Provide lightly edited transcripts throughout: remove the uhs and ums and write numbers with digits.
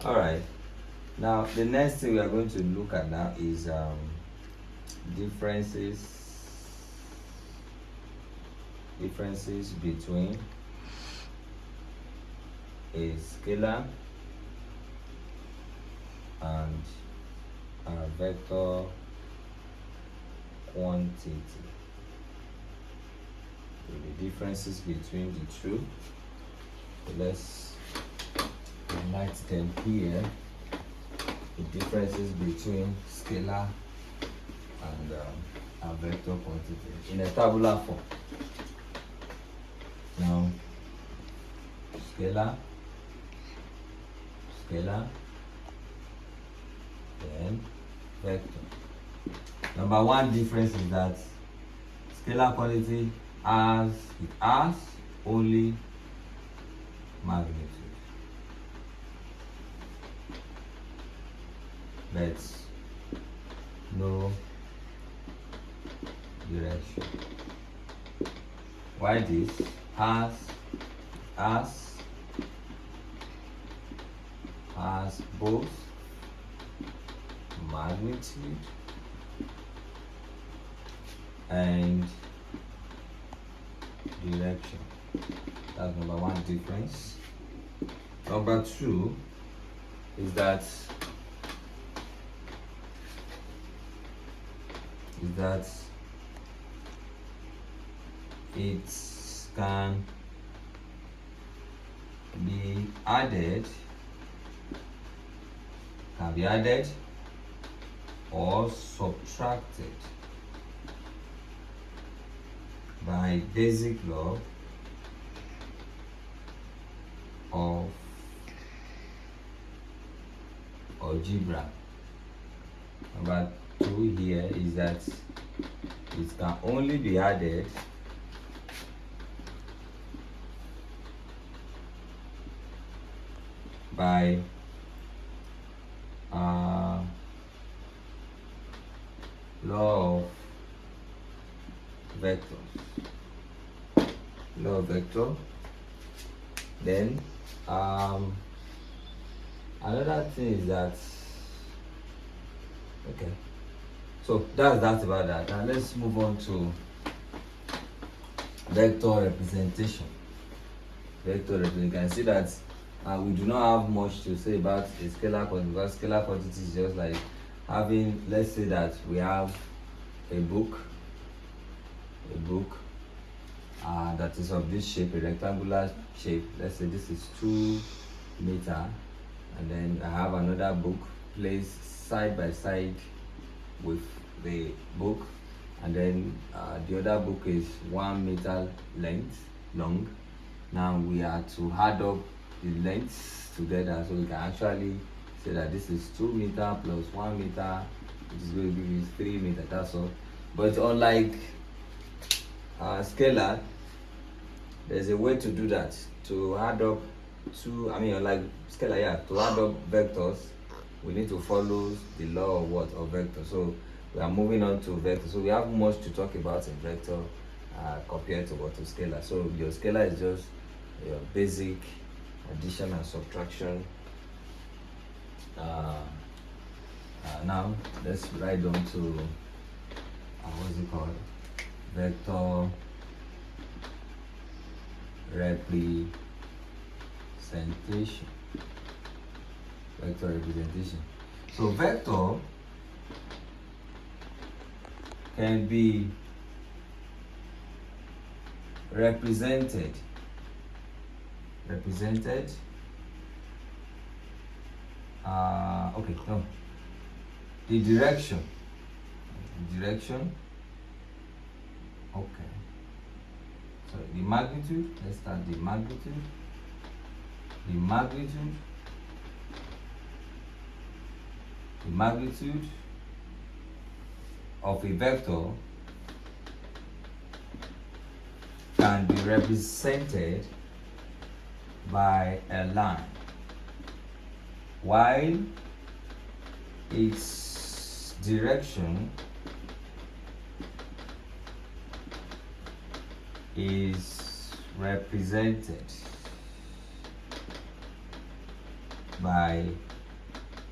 All right. Now the next thing we are going to look at now is differences between a scalar and a vector quantity. The differences between the two. So let's highlight them here. The differences between scalar and a vector quantity in a tabular form. Now, scalar, then vector. Number one difference is that scalar quantity has only magnitude, but no direction. Why this? Has both magnitude and direction. That's number one difference. Number two is that it can be added or subtracted by basic law of algebra. Number two here is that it can only be added by law of vector. Then another thing is that okay, so that's about that. Now let's move on to vector representation. You can see that we do not have much to say about a scalar quantity, because scalar quantity is just like having, let's say that we have a book that is of this shape, a rectangular shape. Let's say this is 2 meter, and then I have another book placed side by side with the book, and then the other book is 1 meter long. Now we are to add up the lengths together, so we can actually say that this is 2 meter plus 1 meter, which is going to give us 3 meter. That's all. But unlike scalar, there's a way to do that, to add up unlike scalar, to add up vectors, we need to follow the law of vector. So we are moving on to vector. So we have much to talk about in vector compared to scalar. So your scalar is just your basic addition and subtraction. Now let's write down to what's it called? Vector representation. So vector can be represented the direction, okay, so the magnitude, let's start the magnitude of a vector can be represented by a line, while its direction is represented by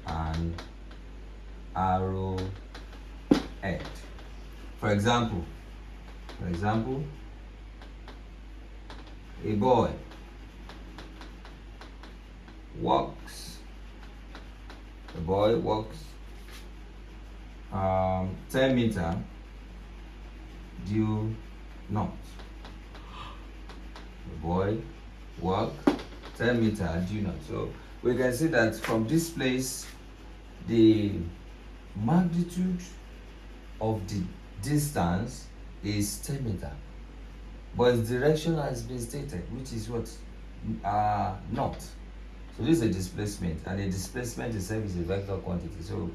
and arrow head. For example, a boy walks. The boy walks 10 meter due north. The boy walk 10 meter due north. So we can see that from this place, the magnitude of the distance is 10 meter, but its direction has been stated, which is what? North. So this is a displacement, and a displacement itself is a vector quantity. So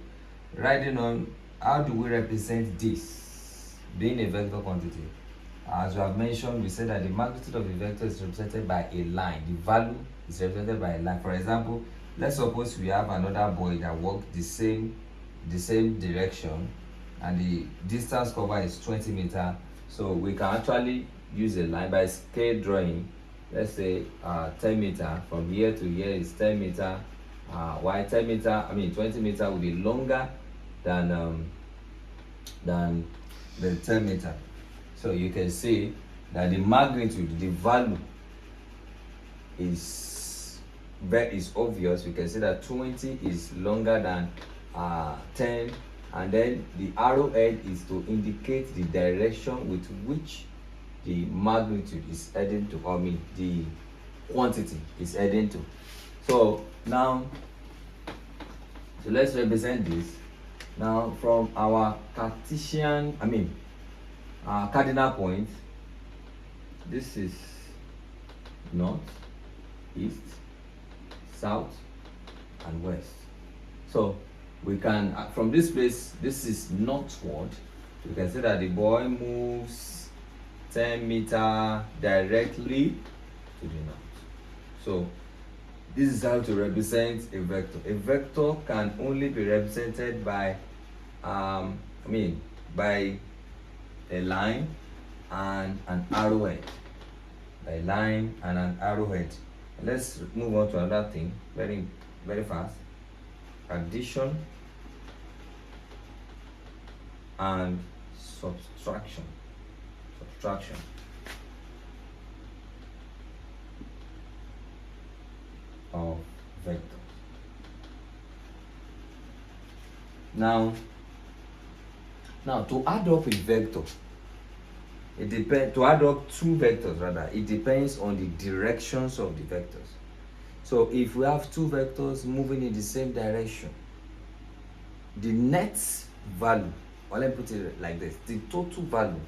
writing on, how do we represent this being a vector quantity? As we have mentioned, we said that the magnitude of a vector is represented by a line. The value is represented by a line. For example, let's suppose we have another boy that walked the same direction, and the distance covered is 20 meter. So we can actually use a line by scale drawing. Let's say 10 meter from here to here is 10 meter. Why 10 meter? 20 meter will be longer than the 10 meter. So you can see that the magnitude, the value is obvious. We can see that 20 is longer than 10, and then the arrowhead is to indicate the direction with which the magnitude is heading to, the quantity is heading to. So now, let's represent this. Now from our Cartesian, cardinal point, this is north, east, south, and west. So we can, from this place, this is northward. We can say that the boy moves 10 meter directly to the north. So this is how to represent a vector. A vector can only be represented by by a line and an arrowhead. By a line and an arrowhead. Let's move on to another thing very, very fast. Addition and subtraction. Of vectors. Now to add up a vector, it depends. To add up two vectors rather, it depends on the directions of the vectors. So if we have two vectors moving in the same direction, the net value, or let me put it like this, the total value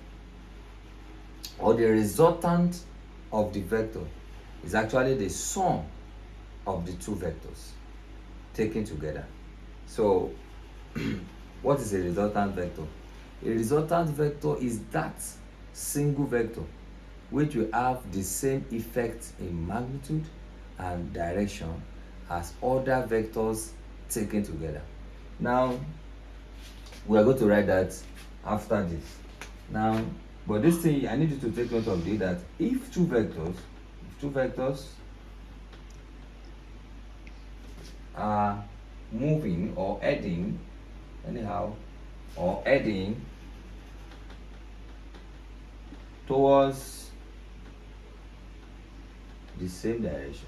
or the resultant of the vector is actually the sum of the two vectors taken together. So what is a resultant vector? A resultant vector is that single vector which will have the same effect in magnitude and direction as other vectors taken together. Now we are going to write that after this. Now, but this thing, I need you to take note of it, that if two vectors are moving or heading towards the same direction,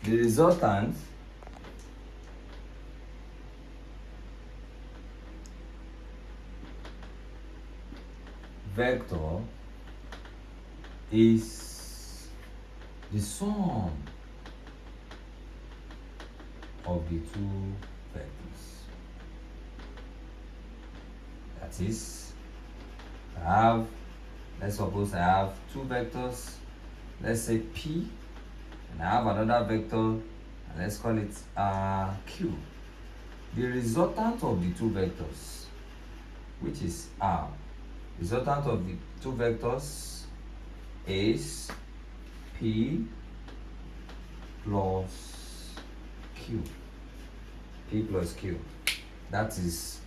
the resultant vector is the sum of the two vectors. That is, let's suppose I have two vectors, let's say P, and I have another vector, and let's call it Q. The resultant of the two vectors, which is R, resultant of the two vectors is P plus Q. That is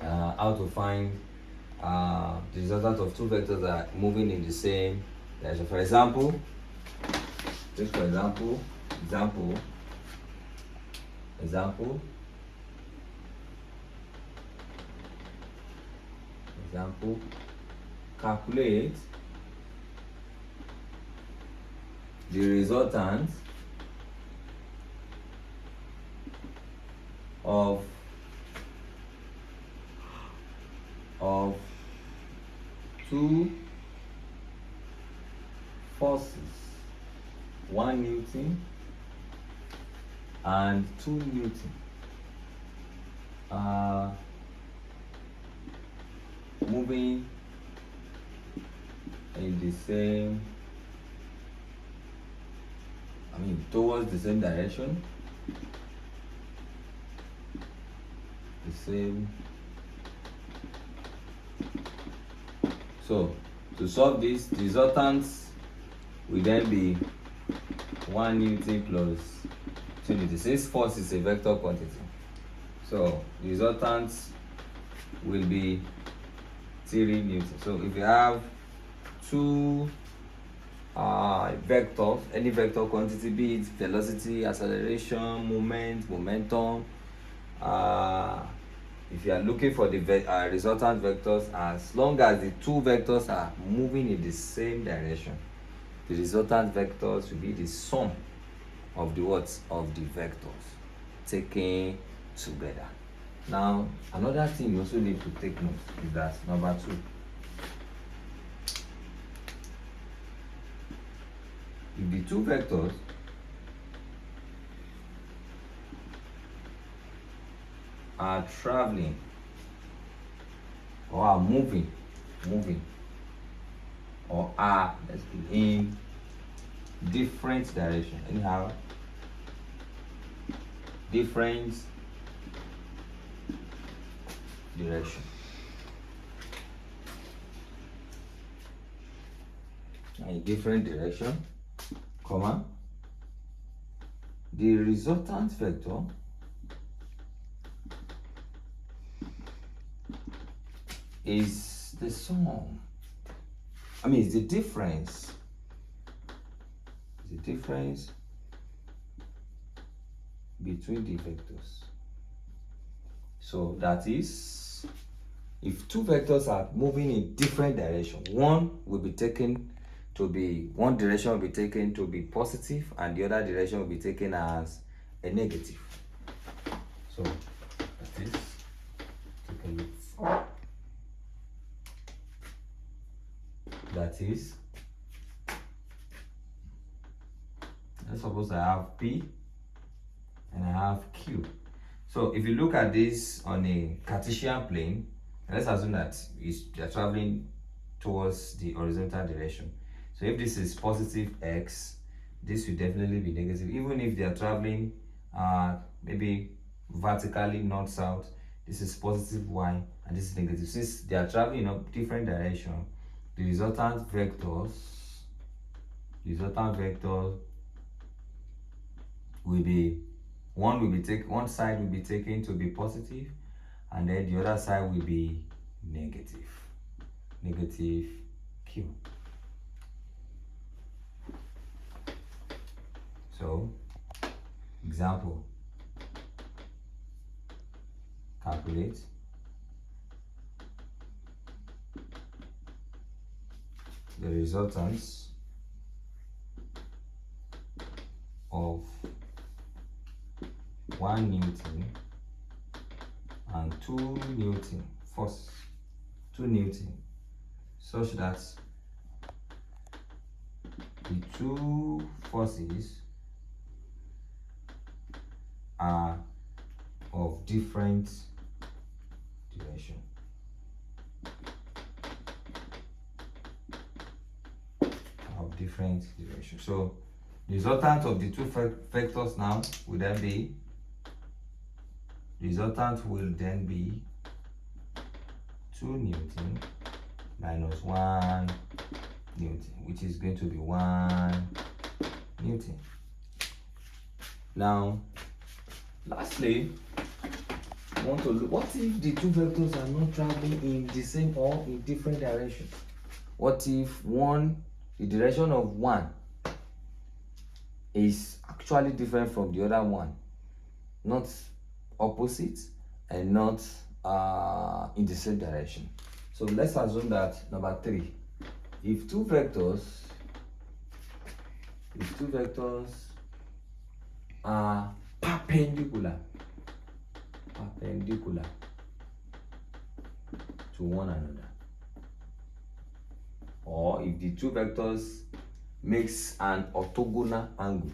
how to find the resultant of two vectors that are moving in the same direction. For example, just for example, calculate the resultant of two forces, 1 Newton and 2 Newton, moving in the same, towards the same direction, So to solve this, the resultants will then be 1 Newton plus 2 Newton. Since force is a vector quantity, so the resultants will be 3 Newton. So if you have two vectors, any vector quantity, be it velocity, acceleration, momentum, if you are looking for the resultant vectors, as long as the two vectors are moving in the same direction, the resultant vectors will be the sum of the vectors taken together. Now, another thing you also need to take note is that number 2, if the two vectors are traveling or are moving or are in different direction, anyhow, different direction, in different direction, comma, the resultant vector is the sum. It's the difference. The difference between the vectors. So that is, if two vectors are moving in different direction, one direction will be taken to be positive, and the other direction will be taken as a negative. So that is, take a look. That is, let's suppose I have P and I have Q. So if you look at this on a Cartesian plane, let's assume that you're traveling towards the horizontal direction. So if this is positive X, this will definitely be negative. Even if they are traveling maybe vertically north-south, this is positive Y and this is negative. Since they are traveling in a different direction, the resultant vector will be one side will be taken to be positive, and then the other side will be negative Q. So, example, calculate the resultants of 1 Newton and 2 Newton force, 2 Newton, such that the two forces are of different direction. So the resultant of the two vectors now will then be, resultant will then be 2 Newton minus 1 Newton, which is going to be 1 Newton. Now, lastly, want to look, what if the two vectors are not traveling in the same or in different direction? What if the direction of one is actually different from the other one, not opposite and not in the same direction? So let's assume that number 3, if two vectors are perpendicular to one another, or if the two vectors makes an orthogonal angle,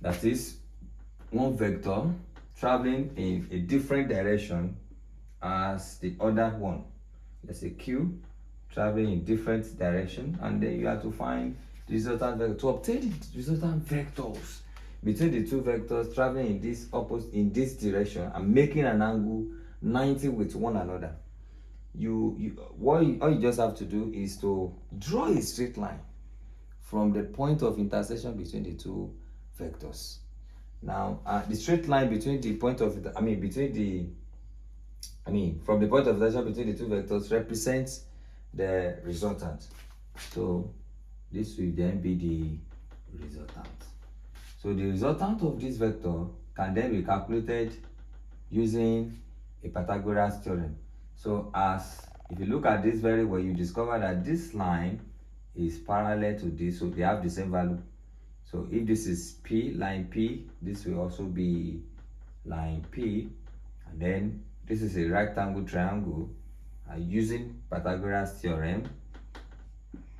that is, one vector traveling in a different direction as the other one. Let's say Q traveling in different direction, and then you have to find the resultant vector. To obtain the resultant vectors between the two vectors traveling in this direction and making an angle 90 with one another, all you just have to do is to draw a straight line from the point of intersection between the two vectors. Now, the straight line between the point of from the point of intersection between the two vectors represents the resultant. So this will then be the resultant. So the resultant of this vector can then be calculated using a Pythagoras theorem. So if you look at this very well, you discover that this line is parallel to this, so they have the same value. So if this is P, line P, this will also be line P, and then this is a rectangle triangle. Using Pythagoras theorem,